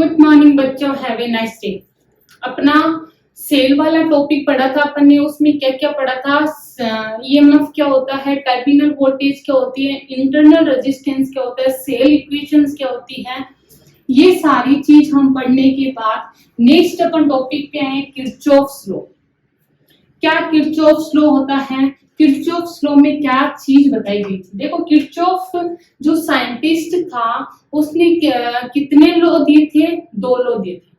Good morning बच्चों, have a nice day. अपना cell वाला टॉपिक पढ़ा था अपन ने, उसमें क्या क्या पढ़ा था। ईएमएफ क्या होता है, टर्मिनल वोल्टेज क्या होती है, इंटरनल रेजिस्टेंस क्या होता है, सेल इक्वेशंस क्या होती है। ये सारी चीज हम पढ़ने के बाद नेक्स्ट अपन टॉपिक पे आए, किरचॉफ्स लॉ। क्या किरचॉफ्स लॉ होता है, किरचॉफ्स लॉ में क्या चीज बताई गई थी। देखो, किरचॉफ जो साइंटिस्ट था उसने कितने लॉ दिए थे, 2 लॉ दिए थे।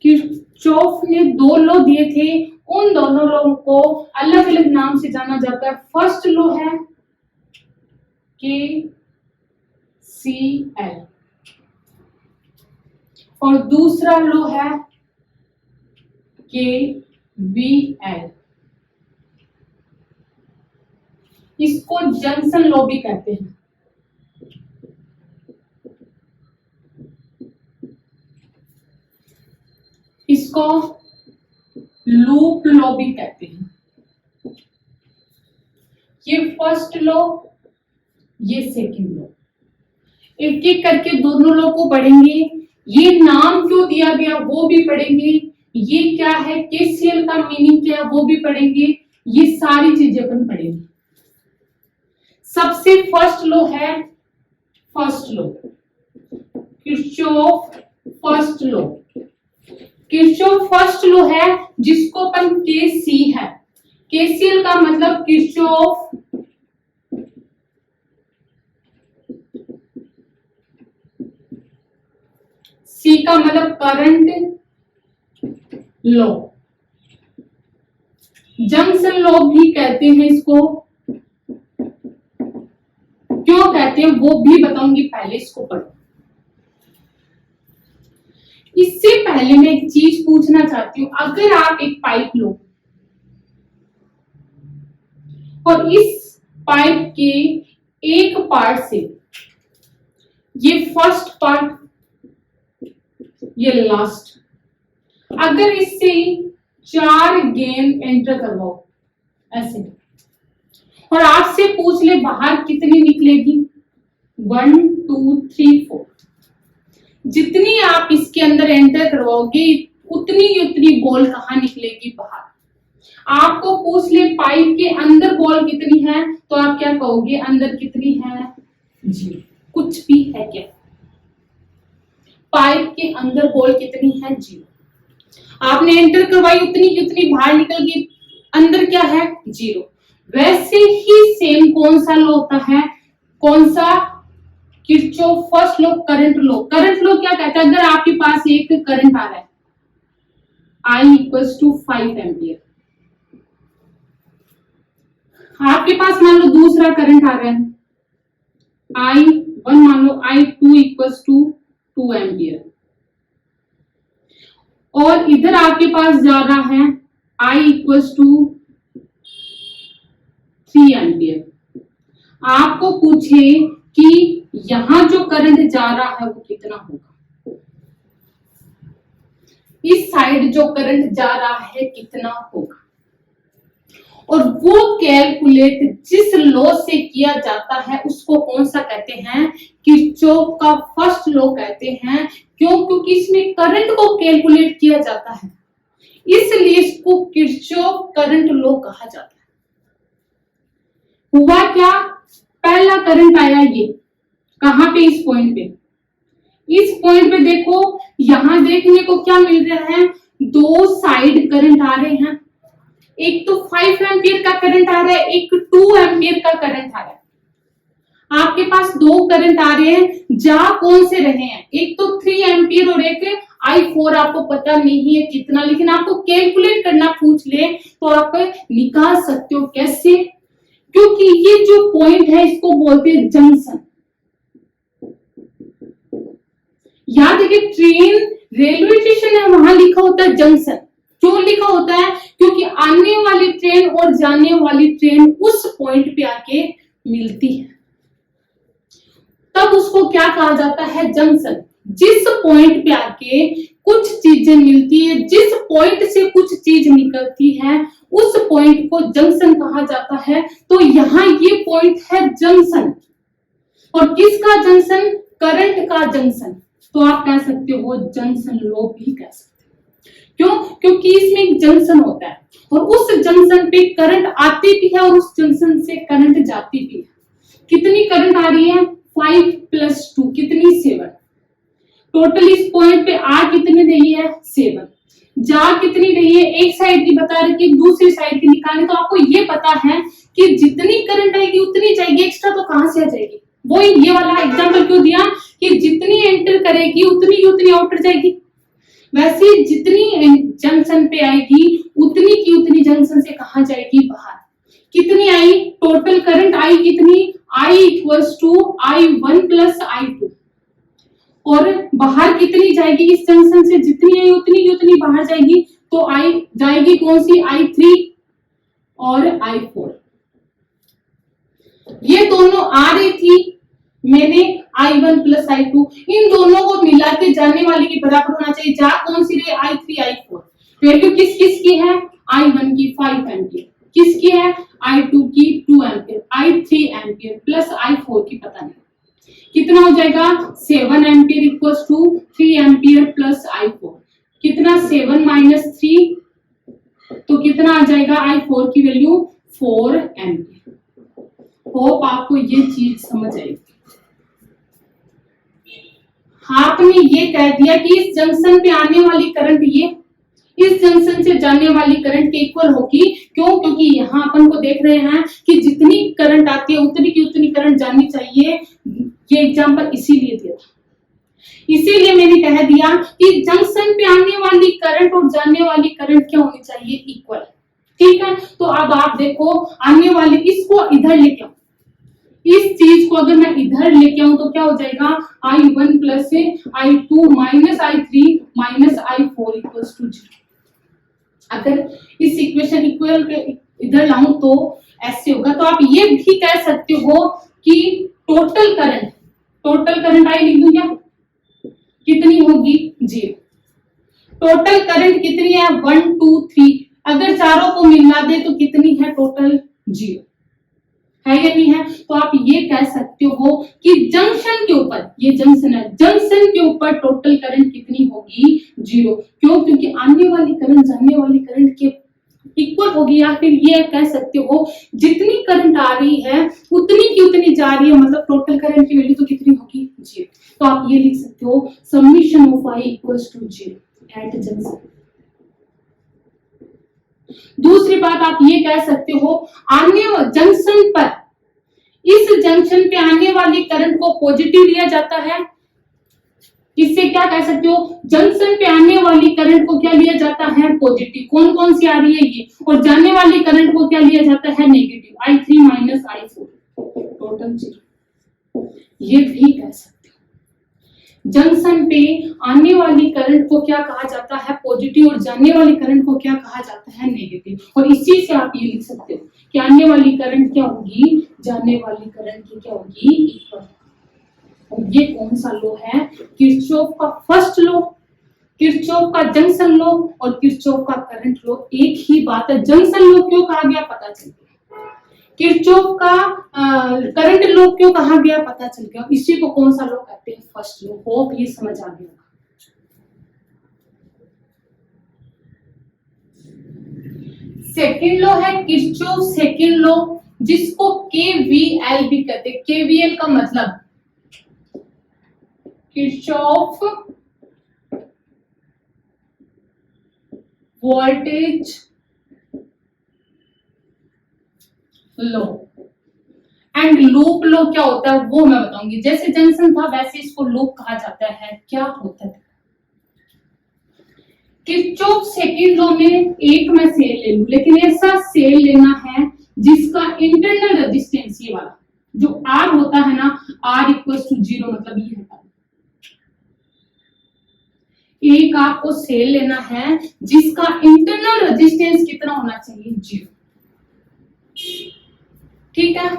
किरचॉफ ने 2 लॉ दिए थे। उन दोनों लॉ को अलग अलग नाम से जाना जाता है। फर्स्ट लॉ है KCL और दूसरा लॉ है KVL। इसको जंक्शन लॉ भी कहते हैं। इसको लूप लॉ भी कहते हैं। ये फर्स्ट लॉ, ये सेकंड लॉ। एक एक करके दोनों लॉ को पढ़ेंगे। ये नाम क्यों दिया गया वो भी पढ़ेंगे। ये क्या है, केसीएल का मीनिंग क्या है वो भी पढ़ेंगे। ये सारी चीजें अपन पढ़ेंगे। सबसे फर्स्ट लॉ है first law, Kirchhoff first law. Kirchhoff first law है जिसको अपन केसी है। केसीएल का मतलब किरचॉफ सी का मतलब करंट लॉ। जंक्शन लॉ भी कहते हैं इसको। क्यों कहते हैं वो भी बताऊंगी, पहले इसको पढ़ो। इससे पहले मैं एक चीज पूछना चाहती हूं। अगर आप एक पाइप लो और इस पाइप के एक पार्ट से, ये फर्स्ट पार्ट, ये लास्ट, अगर इससे 4 गेंद एंटर करवाओ ऐसे, और आपसे पूछ ले बाहर कितनी निकलेगी, 1 2 3 4, जितनी आप इसके अंदर एंटर करवाओगे उतनी बॉल कहाँ निकलेगी, बाहर। आपको पूछ ले पाइप के अंदर बॉल कितनी है, तो आप क्या कहोगे, अंदर कितनी है, 0। कुछ भी है क्या, पाइप के अंदर बॉल कितनी है, 0। आपने एंटर करवाई उतनी बाहर निकल गई, अंदर क्या है, 0। वैसे ही सेम कौन सा लॉ होता है, कौन सा, Kirchhoff first law, current law. Current law क्या कहता है, अगर आपके पास एक करंट आ रहा है I = 5 एम्पियर, आपके पास मान लो दूसरा करंट आ रहा है I1, मान लो I2 = 2 एम्पियर, और इधर आपके पास जा रहा है I = 3 एम्पियर। आपको पूछे कि यहां जो करंट जा रहा है वो कितना होगा, इस साइड जो करंट जा रहा है कितना होगा, और वो कैलकुलेट जिस लॉ से किया जाता है उसको कौन सा कहते हैं, किरचॉफ का फर्स्ट लॉ कहते हैं। क्यों, क्योंकि इसमें करंट को कैलकुलेट किया जाता है, इसलिए इसको किरचॉफ करंट लॉ कहा जाता है। हुआ क्या, पहला करंट आया, ये कहां पे, इस पॉइंट पे। इस पॉइंट पे देखो, यहां देखने को क्या मिल रहा है, 2 साइड करंट आ रहे हैं। एक तो 5 एम्पियर का करंट आ रहा है, एक 2 एम्पियर का करंट आ रहा है। आपके पास 2 करंट आ रहे हैं, जा कौन से रहे हैं, एक तो 3 एम्पियर और एक I4। आपको पता नहीं है कितना, लेकिन आपको कैलकुलेट करना पूछ ले तो आप निकाल सकते हो। कैसे, क्योंकि ये जो पॉइंट है इसको बोलते हैं जंक्शन। याद है कि ट्रेन, रेलवे स्टेशन है, वहां लिखा होता है जंक्शन। क्यों लिखा होता है, क्योंकि आने वाली ट्रेन और जाने वाली ट्रेन उस पॉइंट पे आके मिलती है, तब उसको क्या कहा जाता है, जंक्शन। जिस पॉइंट पे आके कुछ चीजें मिलती है, जिस पॉइंट से कुछ चीज निकलती है, उस पॉइंट को जंक्शन कहा जाता है। तो यहाँ ये पॉइंट है जंक्शन, और किसका जंक्शन, करंट का जंक्शन। तो आप कह सकते हो जंक्शन लो भी कह सकते हो। क्यों? क्योंकि इसमें एक जंक्शन होता है और उस जंक्शन पे करंट आती भी है और उस जंक्शन से करंट जाती भी है। कितनी करंट आ रही है? 5 + 2 कितनी? 7। टोटल इस पॉइंट पे आ कितनी रही है? 7। जा कितनी रही है? एक साइड की बता रही है, दूसरी साइड की निकालनी। तो आपको ये पता है कि जितनी करंट आएगी उतनी जाएगी, एक्स्ट्रा तो कहां से आ जाएगी? वो ये वाला एग्जांपल क्यों दिया कि जितनी एंटर करेगी उतनी की उतनी आउटर जाएगी। वैसे जितनी जंक्शन पे आएगी उतनी की उतनी जंक्शन से कहां जाएगी? बाहर। कितनी आई? टोटल करंट आई कितनी? I = I1 + I2। और बाहर कितनी जाएगी इस जंक्शन से? जितनी आई उतनी की उतनी बाहर जाएगी। तो आई जाएगी कौन सी? I3 और I4। ये दोनों आ रही थी, मैंने I1 + I2, इन दोनों को मिला के जाने वाली के बराबर होना चाहिए। जा कौन सी रही? I3 I4। वैल्यू किस किस की है? I1 की 5 एम्पियर, किसकी है? I2 की 2 ampere, I3 ampere plus I4 की पता नहीं कितना हो जाएगा। 7 एम्पियर = 3 एम्पियर प्लस I4 कितना? 7 - 3 तो कितना आ जाएगा? I4 की वैल्यू 4 एम्पियर। होप आपको ये चीज समझ आएगी। आपने ये कह दिया कि इस जंक्शन पे आने वाली करंट ये इस जंक्शन से जाने वाली करंट के इक्वल होगी। क्यों? क्योंकि यहाँ अपन को देख रहे हैं कि जितनी करंट आती है उतनी की उतनी करंट जानी चाहिए। ये एग्जांपल इसीलिए दिया था, इसीलिए मैंने कह दिया कि जंक्शन पे आने वाली करंट और जाने वाली करंट क्या होनी चाहिए? इक्वल। ठीक है, तो अब आप देखो आने वाली, इसको इधर लेके आओ, इस चीज को अगर मैं इधर लेके आऊं तो क्या हो जाएगा? I1 + I2 - I3 - I4 = 0। अगर इस इक्वेशन इक्वल के इधर लाऊं तो ऐसे होगा। तो आप ये भी कह सकते हो कि टोटल करंट आई लिख दूं क्या? कितनी होगी? 0। टोटल करंट कितनी है? 1 2 3। अगर चारों को मिला दे तो कितनी है टोटल? 0 है या नहीं है? तो आप ये कह सकते हो कि जंक्शन के ऊपर, ये जंक्शन है, जंक्शन के ऊपर टोटल करंट कितनी होगी? 0। क्यों? क्योंकि आने वाली करंट जाने वाली करंट के इक्वल होगी। या फिर ये कह सकते हो जितनी करंट आ रही है उतनी की उतनी जा रही है, मतलब टोटल करंट की वैल्यू तो कितनी होगी? 0। तो आप ये लिख सकते हो summation of I = 0 at junction. दूसरी बात आप ये कह सकते हो आने जंक्शन पर, इस जंक्शन पे आने वाली करंट को पॉजिटिव लिया जाता है। इससे क्या कह सकते हो? जंक्शन पे आने वाली करंट को क्या लिया जाता है? पॉजिटिव। कौन कौन सी आ रही है? ये। और जाने वाली करंट को क्या लिया जाता है? नेगेटिव। I3 - I4 total 0। ये भी कह सकते हो जंक्शन पे आने वाली करंट को क्या कहा जाता है? पॉजिटिव। और जाने वाली करंट को क्या कहा जाता है? नेगेटिव। और इसी से आप ये लिख सकते हो कि आने वाली करंट क्या होगी? जाने वाली करंट की क्या होगी? इक्वल। और ये कौन सा लॉ है? किरचॉफ का फर्स्ट लॉ, किरचॉफ का जंक्शन लॉ और किरचॉफ का करंट लॉ एक ही बात है। जंक्शन लॉ क्यों कहा गया? पता चल गया। किरचॉफ का करंट लॉ क्यों कहा गया? पता चल गया। इसी को कौन सा लॉ कहते हैं? First law. होप ये समझ आ गया। सेकंड लॉ है किरचॉफ सेकंड लॉ, जिसको KVL भी कहते हैं। KVL का मतलब Kirchhoff voltage law. And loop law क्या होता है वो मैं बताऊंगी। जैसे जंक्शन था वैसे इसको लूप कहा जाता है। क्या होता है? किरचॉफ सेकंड लॉ में एक मैं सेल ले लूं, लेकिन ऐसा सेल लेना है जिसका इंटरनल रेजिस्टेंस, ये वाला जो R होता है ना, R = 0, मतलब ये है। एक आपको सेल लेना है जिसका इंटरनल रेजिस्टेंस कितना होना चाहिए? 0। ठीक है,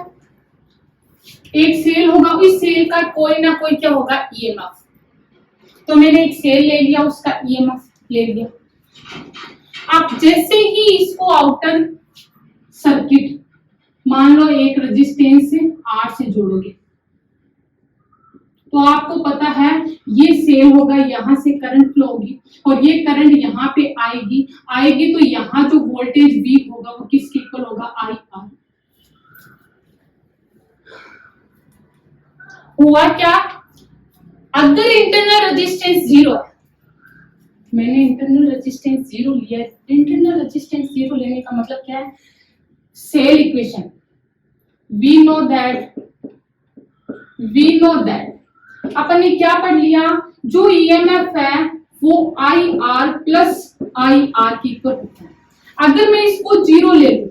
एक सेल होगा, इस सेल का कोई ना कोई क्या होगा? EMF। तो मैंने एक सेल ले लिया, उसका EMF ले लिया। आप जैसे ही इसको आउटर सर्किट, मान लो एक रेजिस्टेंस से R से जोड़ोगे तो आपको पता है ये सेल होगा, यहाँ से करंट फ्लो होगी और ये करंट यहाँ पे आएगी आएगी तो यहाँ जो वोल्टेज V होगा वो किसके इक्वल होगा, IR। हुआ क्या, अगर इंटरनल रेजिस्टेंस जीरो है, मैंने इंटरनल रेजिस्टेंस जीरो लिया है, इंटरनल रेजिस्टेंस जीरो लेने का मतलब क्या है, cell equation we know that अपन ने क्या पढ़ लिया, जो ईएमएफ है वो I R plus I R की इक्वल होता है। अगर मैं इसको जीरो ले लूं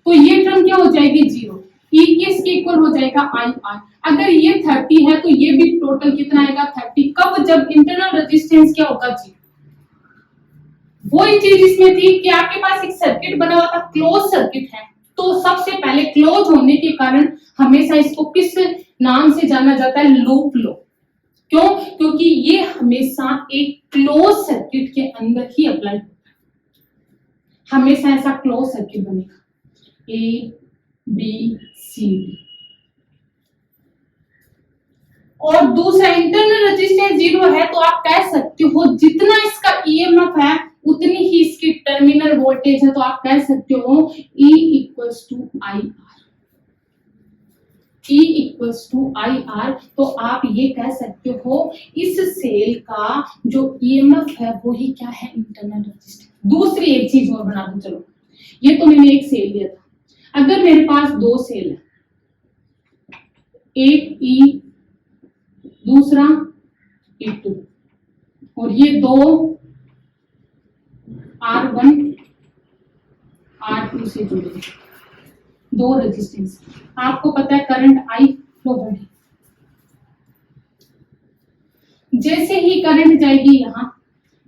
तो ये टर्म क्या हो जाएगी, जीरो, ई किसके इक्वल हो जाएगा, आई आर। अगर ये 30 है तो ये भी टोटल कितना आएगा, 30। कब, जब इंटरनल रेजिस्टेंस क्या होगा, जीरो। वही चीज इसमें थी कि आपके पास एक सर्किट बना हुआ था, क्लोज सर्किट है, तो सबसे पहले क्लोज होने के कारण हमेशा इसको किस नाम से जाना जाता है, लूप लो। क्यों, क्योंकि ये हमेशा एक क्लोज सर्किट के अंदर ही अप्लाई होता है, हमेशा ऐसा क्लोज सर्किट बनेगा, ए बी सी डी। और दूसरा इंटरनल रेजिस्टेंस जीरो है तो आप कह सकते हो जितना इसका ईएमएफ है उतनी ही इसकी टर्मिनल वोल्टेज है, तो आप कह सकते हो E equals to I R, E equals to I R. तो आप ये कह सकते हो इस सेल का जो ईएमएफ है वो ही क्या है, इंटरनल रेजिस्टेंस। दूसरी एक चीज और बना दो, चलो ये तो मैंने एक सेल लिया था, अगर मेरे पास दो सेल है, एक E दूसरा E2 और ये दो R1 R2 से जुड़े हैं, दो रेजिस्टेंस। आपको पता है करंट I फ्लो हो रही, जैसे ही करंट जाएगी यहाँ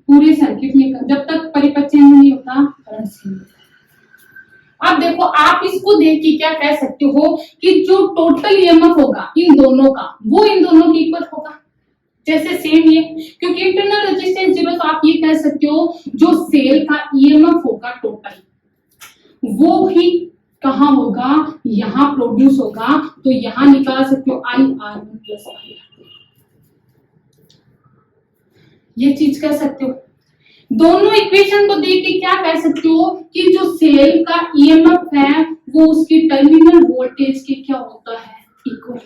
पूरे सर्किट में, जब तक परिपथ चेंज नहीं होता करंट चेंज होता है। अब देखो आप इसको देख के क्या कह सकते हो कि जो टोटल ईएमएफ होगा इन दोनों का वो इन दोनों की इक्वल होगा, जैसे सेम ये, क्योंकि इंटरनल रेजिस्टेंस जीरो, तो आप ये कह सकते हो जो सेल का ईएमएफ होगा टोटल वो ही कहाँ होगा, यहाँ प्रोड्यूस होगा, तो यहाँ निकाल सकते हो I R one plus I are, ये चीज कह सकते हो। दोनों इक्वेशन को देख के क्या कह सकते हो कि जो सेल का ईएमएफ है वो उसकी टर्मिनल वोल्टेज के क्या होता है, इक्वल।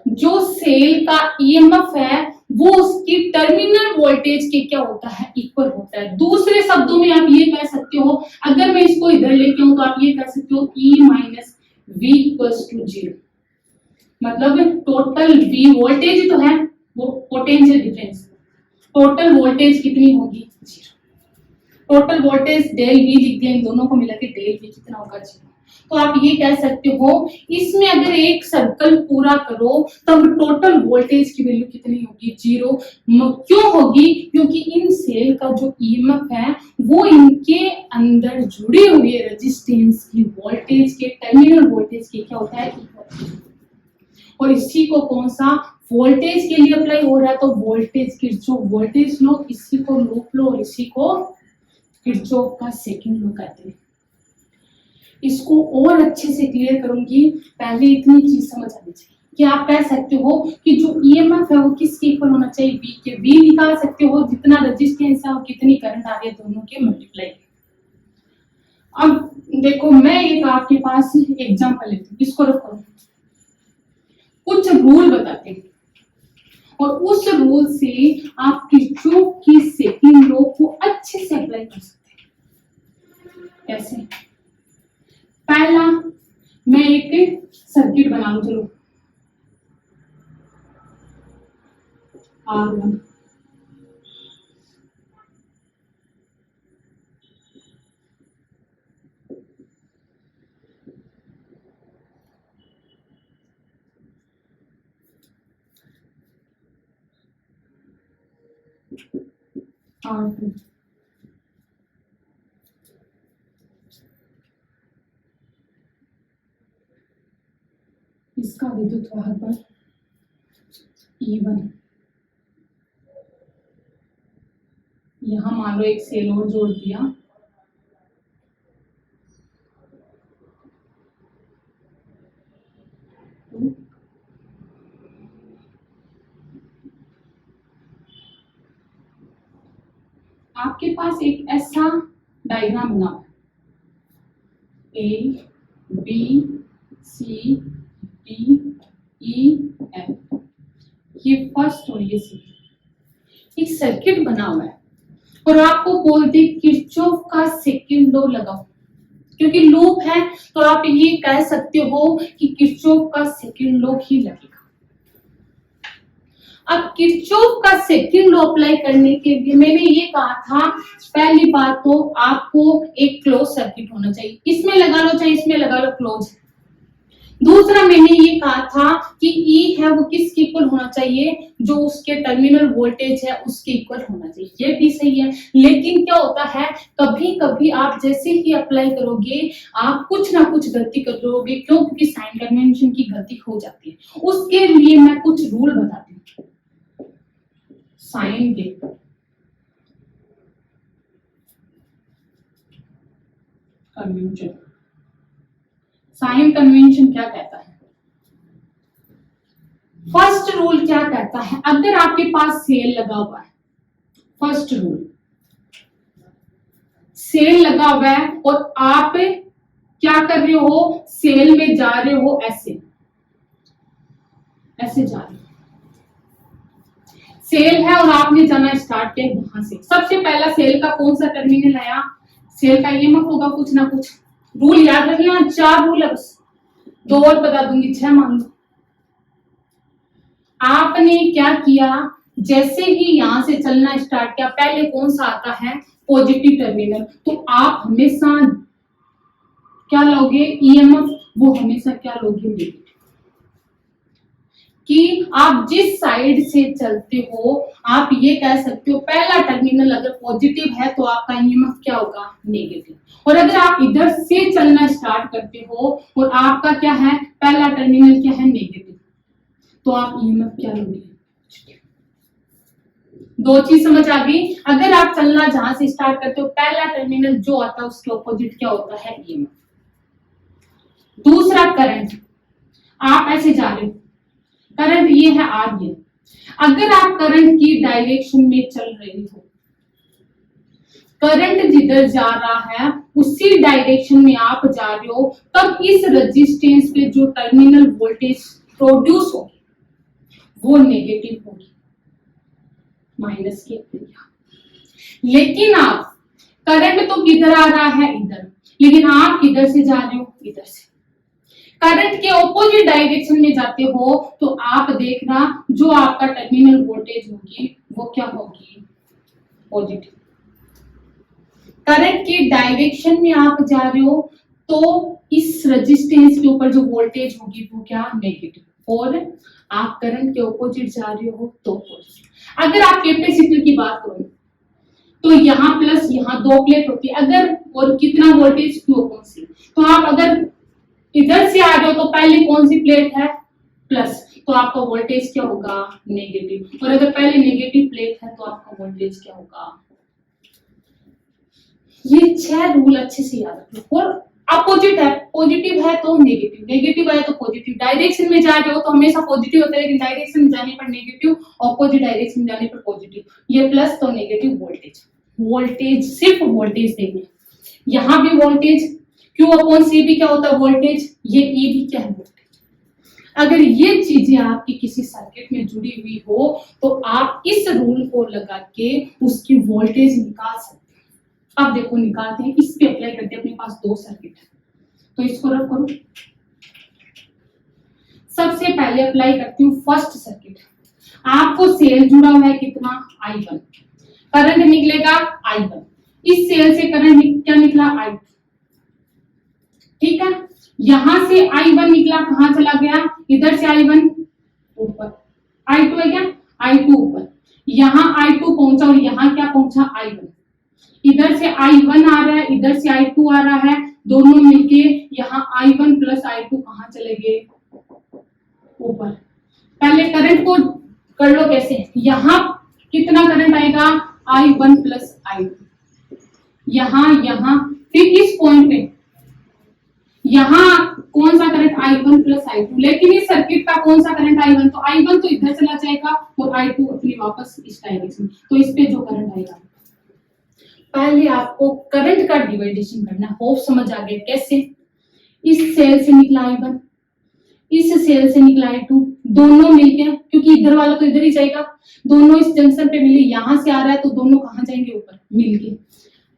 जो सेल का ईएमएफ है वो उसकी टर्मिनल वोल्टेज के क्या होता है, इक्वल होता है। दूसरे शब्दों में आप ये कह सकते हो, अगर मैं इसको इधर लेके आऊं तो आप ये कह सकते हो E minus V equals to zero, मतलब टोटल V वोल्टेज तो है वो पोटेंशियल डिफरेंस, टोटल वोल्टेज कितनी होगी, zero. Total voltage del V लिख दिया, इन दोनों को मिला के डेल V कितना होगा, जीरो। तो आप ये कह सकते हो इसमें अगर एक सर्कल पूरा करो तब टोटल वोल्टेज की वैल्यू कितनी होगी, जीरो। क्यों होगी, क्योंकि इन सेल का जो ईएमएफ है वो इनके अंदर जुड़े हुए रेजिस्टेंस की वोल्टेज के टर्मिनल वोल्टेज के क्या होता है, इक्वल। और इसी को कौन सा वोल्टेज के लिए अप्लाई हो रहा है, तो वोल्टेज किरचॉफ वोल्टेज लो, इसी को लूप लो और इसी को किरचॉफ का सेकंड लो कहते हैं। इसको और अच्छे से क्लियर करूंगी, पहले इतनी चीज समझ आनी चाहिए कि आप कह सकते हो कि जो ईएमएफ है वो किसके इक्वल होना चाहिए, V के। V निकाल सकते हो जितना रेजिस्टेंस है और कितनी करंट आ रही है, दोनों के मल्टीप्लाई। अब देखो मैं एक आपके पास एग्जांपल लेती हूँ, इसको रखो, कुछ रूल बताते हैं और उस रूल से आप किरचॉफ की सेकंड लॉ को अच्छे से अप्लाई कर सकते हैं। कैसे, पहला मैं एक सर्किट बना लूं, चलो R1 R2 इसका विद्युत वाहक बल E1, यहां मान लो एक सेल और जोड़ दिया, आपके पास एक ऐसा डायग्राम बना हुआ है, A B C D E F, ये फर्स्ट और ये सेकंड, एक सर्किट बना हुआ है और आपको बोलते किरचॉफ का सेकंड लॉ लगाओ, क्योंकि लूप है तो आप ये कह सकते हो कि किरचॉफ का सेकंड लॉ ही लगेगा। अब किरचॉफ का सेकंड लॉ अप्लाई करने के लिए मैंने ये कहा था, पहली बात तो आपको एक क्लोज सर्किट होना चाहिए, इसमें लगा लो चाहे इसमें लगा लो, क्लोज। दूसरा मैंने ये कहा था कि E है वो किसके इक्वल होना चाहिए, जो उसके टर्मिनल वोल्टेज है उसके इक्वल होना चाहिए, ये भी सही है। लेकिन क्या होता है, कभी कभी आप जैसे ही अप्लाई करोगे आप कुछ ना कुछ गलती कर दोगे, क्यों? क्योंकि साइन कन्वेंशन की गलती हो जाती है। उसके लिए मैं कुछ रूल बताती हूँ। साइन के कन्वेंशन, साइन कन्वेंशन क्या कहता है? फर्स्ट रूल क्या कहता है, अगर आपके पास सेल लगा हुआ है, फर्स्ट रूल सेल लगा हुआ है और आप क्या कर रहे हो, सेल में जा रहे हो, ऐसे ऐसे जा रहे हो, सेल है और आपने जाना स्टार्ट किया यहां से। सबसे पहला सेल का कौन सा टर्मिनल आया, सेल का ईएमएफ होगा कुछ ना कुछ। रूल याद रखना, 4 रूल है बस, 2 और बता दूंगी, 6 मान लो। आपने क्या किया, जैसे ही यहां से चलना स्टार्ट किया, पहले कौन सा आता है, पॉजिटिव टर्मिनल, तो आप हमेशा क्या लोगे, ईएमएफ वो हमेशा क्या लोगे, नेगेटिव। कि आप जिस साइड से चलते हो आप ये कह सकते हो पहला टर्मिनल अगर पॉजिटिव है तो आपका ईएमएफ क्या होगा, नेगेटिव। और अगर आप इधर से चलना स्टार्ट करते हो और आपका क्या है, पहला टर्मिनल क्या है, नेगेटिव, तो आप ईएमएफ क्या लोगे, 2 चीज समझ आ गई। अगर आप चलना जहां से स्टार्ट करते हो पहला टर्मिनल जो आता है उसके ऑपोजिट क्या होता है, ईएमएफ। दूसरा करंट, आप ऐसे जा रहे हो, करंट ये है आर, ये अगर आप करंट की डायरेक्शन में चल रहे हो, करंट जिधर जा रहा है उसी डायरेक्शन में आप जा रहे हो, तब इस रेजिस्टेंस पे जो टर्मिनल वोल्टेज प्रोड्यूस होगी वो नेगेटिव होगी, माइनस के। लेकिन आप करंट तो किधर आ रहा है, इधर, लेकिन आप किधर से जा रहे हो, इधर से। करंट के ऑपोजिट डायरेक्शन में जाते हो तो आप देखना जो आपका टर्मिनल वोल्टेज होगी वो क्या होगी, पॉजिटिव। करंट के डायरेक्शन में आप जा रहे हो तो इस रेजिस्टेंस के ऊपर जो वोल्टेज होगी वो क्या, नेगेटिव। और आप करंट के ऑपोजिट जा रहे हो तो पॉजिटिव। अगर आप कैपेसिटर की बात करो तो यहाँ प्लस यहाँ 2 प्लेट होती है, अगर और कितना वोल्टेज, क्यू कौन सी, तो आप अगर इधर से आ रहे हो तो पहले कौन सी प्लेट है, प्लस, तो आपका वोल्टेज क्या होगा, नेगेटिव। और अगर पहले नेगेटिव प्लेट है तो आपका वोल्टेज क्या होगा। ये 6 रूल अच्छे से याद रखो। और अपोजिट है, पॉजिटिव है तो नेगेटिव, नेगेटिव है तो पॉजिटिव। डायरेक्शन में जा रहे हो तो हमेशा पॉजिटिव होता है, लेकिन डायरेक्शन में जाने पर नेगेटिव, ऑपोजिट डायरेक्शन में जाने पर पॉजिटिव। ये प्लस तो नेगेटिव, वोल्टेज, वोल्टेज सिर्फ वोल्टेज देंगे, यहाँ भी वोल्टेज, Q अपॉन C भी क्या होता है, वोल्टेज, ये E भी क्या है, वोल्टेज। अगर ये चीजें आपकी किसी सर्किट में जुड़ी हुई हो तो आप इस रूल को लगा के उसकी वोल्टेज निकाल सकते हैं। अब देखो निकालते हैं, इस पे अप्लाई करते हैं। अपने पास 2 सर्किट है तो इसको रब करो। सबसे पहले अप्लाई करती हूँ फर्स्ट सर्किट। आपको सेल जुड़ा हुआ है कितना, I1, करंट निकलेगा I1, इस सेल से करंट क्या निकला, I2, ठीक है। यहां से I1 निकला, कहां चला गया, इधर से I1 ऊपर, I2 है क्या, I2 ऊपर, यहां I2 पहुंचा और यहां क्या पहुंचा, I1। इधर से I1 आ रहा है, इधर से I2 आ रहा है, दोनों मिलके यहाँ I1 प्लस I2 कहां चले गए, ऊपर। पहले करंट को कर लो कैसे, यहाँ कितना करंट आएगा, I1 प्लस I2, यहाँ फिर इस पॉइंट पे यहाँ कौन सा करंट, I1 प्लस I2। लेकिन इस सर्किट का कौन सा करंट, I1, तो I1 तो इधर चला जाएगा और I2 अपनी वापस इस डायरेक्शन, तो इस पे जो करंट आएगा पहले आपको करंट का डिवाइडेशन करना है। होप समझ आ गया कैसे? इस सेल से निकला I1, इस सेल से निकला I2, दोनों मिलके, क्योंकि इधर वाला तो इधर ही जाएगा, दोनों इस जंक्शन पे मिले, यहां से आ रहा है तो दोनों कहां जाएंगे? ऊपर मिलके।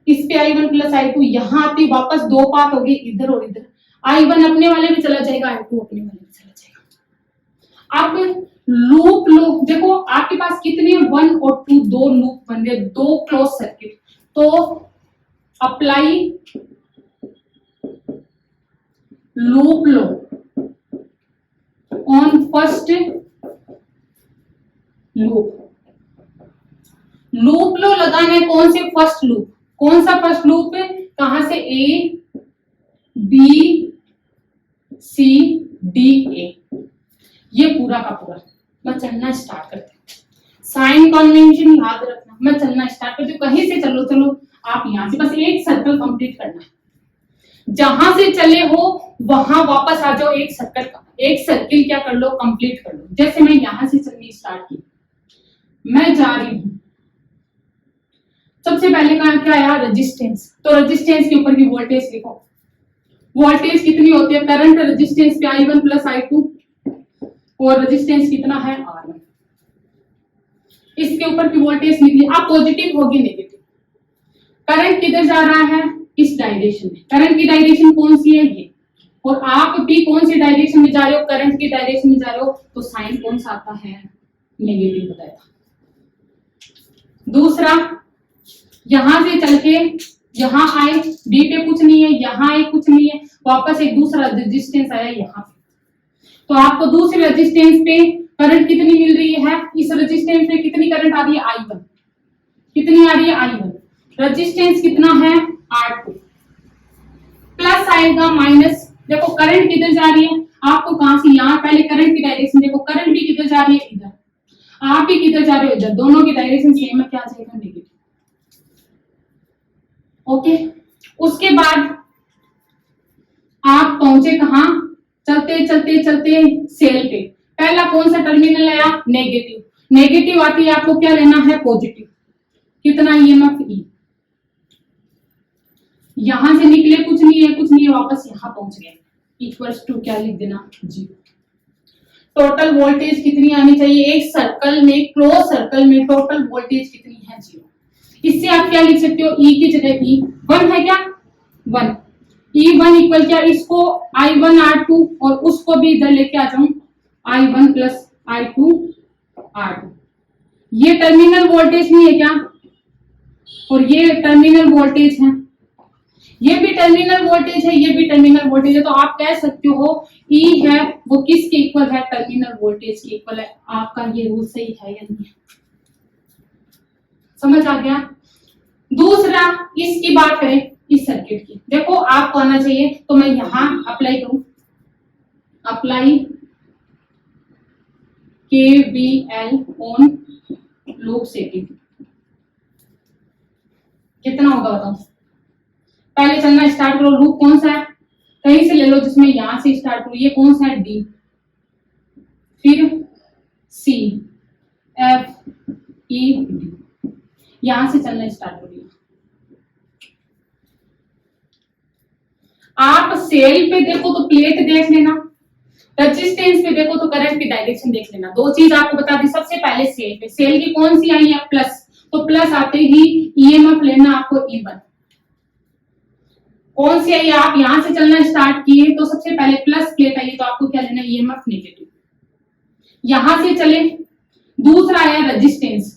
इस पे I1 प्लस I2, यहाँ आते वापस दो पार्ट हो गए, इधर और इधर। I1 अपने वाले में चला जाएगा, I2 अपने वाले में चला जाएगा। अब लूप लो, देखो आपके पास कितने 1 और 2 दो लूप बन गए, दो क्लोज सर्किट। तो apply loop law on first loop. Loop law लगाने कौन से? First loop. कौन सा फर्स्ट लूप? कहां से? A B C D A, ये पूरा का पूरा। मैं चलना स्टार्ट करती हूँ, साइन कन्वेंशन याद रखना। मैं चलना स्टार्ट करती हूँ, कहीं से चलो चलो, आप यहां से बस एक सर्कल कंप्लीट करना है, जहां से चले हो वहां वापस आ जाओ, एक सर्किल क्या कर लो? कंप्लीट कर लो। जैसे मैं यहां से चलनी स्टार्ट की, मैं जा रही हूं, सबसे पहले कहां क्या आया? रेजिस्टेंस। तो रेजिस्टेंस के ऊपर की वोल्टेज लिखो। वोल्टेज कितनी होती है? करंट रेजिस्टेंस पे I1 प्लस I2, और रेजिस्टेंस कितना है? R1। इसके ऊपर की वोल्टेज निकली। अब पॉजिटिव होगी नेगेटिव। करंट किधर जा रहा है? इस डायरेक्शन में। करंट की डायरेक्शन कौन सी है? ये। और आप भी कौन सी डायरेक्शन में जा रहे हो? करंट की डायरेक्शन में जा रहे हो, तो साइन कौन सा आता है? नेगेटिव बताएगा। दूसरा, यहां से चल के यहां आए, बी पे कुछ नहीं है, यहां आए कुछ नहीं है, वापस एक दूसरा रेजिस्टेंस आया यहाँ पे, तो आपको दूसरे रेजिस्टेंस पे करंट कितनी मिल रही है? इस रेजिस्टेंस पे कितनी करंट आ रही है? I1। कितनी आ रही है? I1। रेजिस्टेंस कितना है? R2। प्लस आएगा माइनस। देखो करंट किधर जा रही है? आपको कहां से? यहाँ पहले करंट की डायरेक्शन देखो, करंट भी किधर जा रही है? इधर। आप भी किधर जा रहे हो? इधर। दोनों की डायरेक्शन सेम है, क्या आ जाएगा? नेगेटिव। ओके। उसके बाद आप पहुंचे कहां? चलते चलते चलते सेल पे। पहला कौन सा टर्मिनल आया? नेगेटिव। नेगेटिव आती है, आपको क्या लेना है? पॉजिटिव। कितना? EMF E। यहां से निकले कुछ नहीं है, कुछ नहीं है, वापस यहां पहुंच गए, इक्वल्स टू क्या लिख देना? 0। टोटल वोल्टेज कितनी आनी चाहिए? एक सर्कल में, क्लोज सर्कल में टोटल वोल्टेज कितनी है? 0। इससे आप क्या लिख सकते हो? E की जगह E 1 है क्या? 1। E1 इक्वल क्या? इसको I1 R2 और उसको भी इधर लेके आ जाऊं, I1 प्लस I2 R2। ये टर्मिनल वोल्टेज नहीं है क्या? और ये टर्मिनल वोल्टेज है, ये भी टर्मिनल वोल्टेज है, ये भी टर्मिनल वोल्टेज है। तो आप कह सकते हो E है वो किसके इक्वल है? टर्मिनल वोल्टेज के इक्वल है। आपका ये रूल सही है या नहीं? समझ आ गया? दूसरा, इसकी बात करें, इस सर्किट की, देखो आपको आना चाहिए, तो मैं यहां अप्लाई करूं, apply KVL on loop setting. कितना होगा बताओ? पहले चलना स्टार्ट करो। लूप कौन सा है? कहीं से ले लो जिसमें यहां से स्टार्ट हो। ये कौन सा है? D, फिर C, F, E, D। यहां से चलना स्टार्ट करिए। आप सेल पे देखो तो प्लेट देख लेना, रेजिस्टेंस पे देखो तो करंट की डायरेक्शन देख लेना। दो चीज आपको बता दी। सबसे पहले सेल पे, सेल की कौन सी आई है? प्लस। तो प्लस आते ही EMF लेना आपको E1। कौन सी आई? आप यहां से चलना स्टार्ट किए तो सबसे पहले प्लस प्लेट आई, तो आपको क्या लेना? EMF negative. यहां से चले, दूसरा आया रेजिस्टेंस,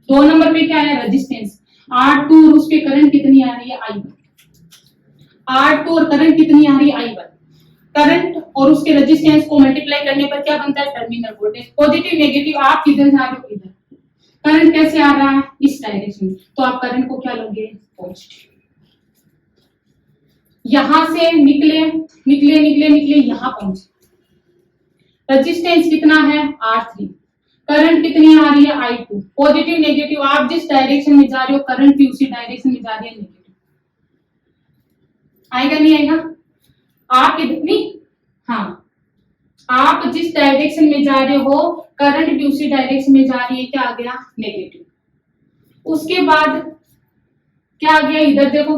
2 नंबर पे क्या आया? रेजिस्टेंस R2 और उस पे करंट कितनी आ रही है? I1। R2 और करंट कितनी आ रही है? I1। करंट और उसके रेजिस्टेंस को मल्टीप्लाई करने पर क्या बनता है? Terminal voltage. पॉजिटिव नेगेटिव, आप किधर जा रहे हो? इधर। करंट कैसे आ रहा है? इस डायरेक्शन में, तो आप करंट को क्या लोगे? पॉजिटिव। यहां से निकले निकले निकले निकले, यहां पहुंचे। रेजिस्टेंस कितना है? R3। करंट कितनी आ रही है? I2। पॉजिटिव नेगेटिव, आप जिस डायरेक्शन में जा रहे हो करंट भी उसी डायरेक्शन में जा रही है, नेगेटिव। आएगा नहीं आएगा? आप कितनी, हाँ, आप जिस डायरेक्शन में जा रहे हो करंट भी उसी डायरेक्शन में जा रही है, क्या आ गया? नेगेटिव। उसके बाद क्या आ गया इधर देखो,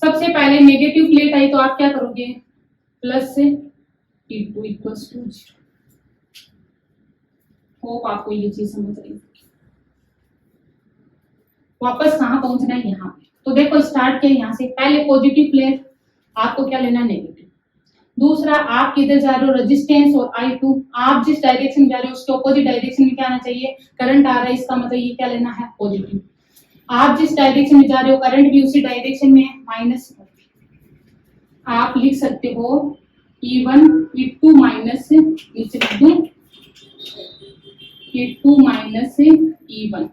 सबसे पहले नेगेटिव प्लेट आई तो आप क्या करोगे, प्लस से T2 इक्वल्स टू 0। होप आपको ये चीज समझ रही है। वापस कहाँ पहुंचना है, यहाँ पे। तो देखो स्टार्ट किया यहाँ से, पहले पॉजिटिव प्लेट, आपको क्या लेना, नेगेटिव। दूसरा, आप किधर जा रहे हो, रेजिस्टेंस और I2, आप जिस डायरेक्शन में जा रहे हो उसके ऑपोजिट डायरेक्शन में क्या आना चाहिए, करंट आ रहा है, इसका मतलब ये क्या लेना है, पॉजिटिव। आप जिस डायरेक्शन में जा रहे हो करंट भी उसी डायरेक्शन में है, माइनस। आप लिख सकते हो E1 E2 माइनस, नीचे लिख दूं E2 माइनस E1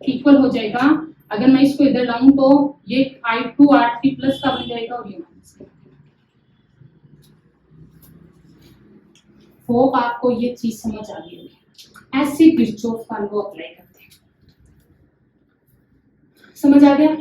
इक्वल हो जाएगा, अगर मैं इसको इधर लाऊं तो ये I2 R3 प्लस का बन जाएगा और ये माइनस का। होप आपको ये चीज समझ आ गई होगी। ऐसे किरचॉफ का लॉ अप्लाई करते हैं, समझ आ गया।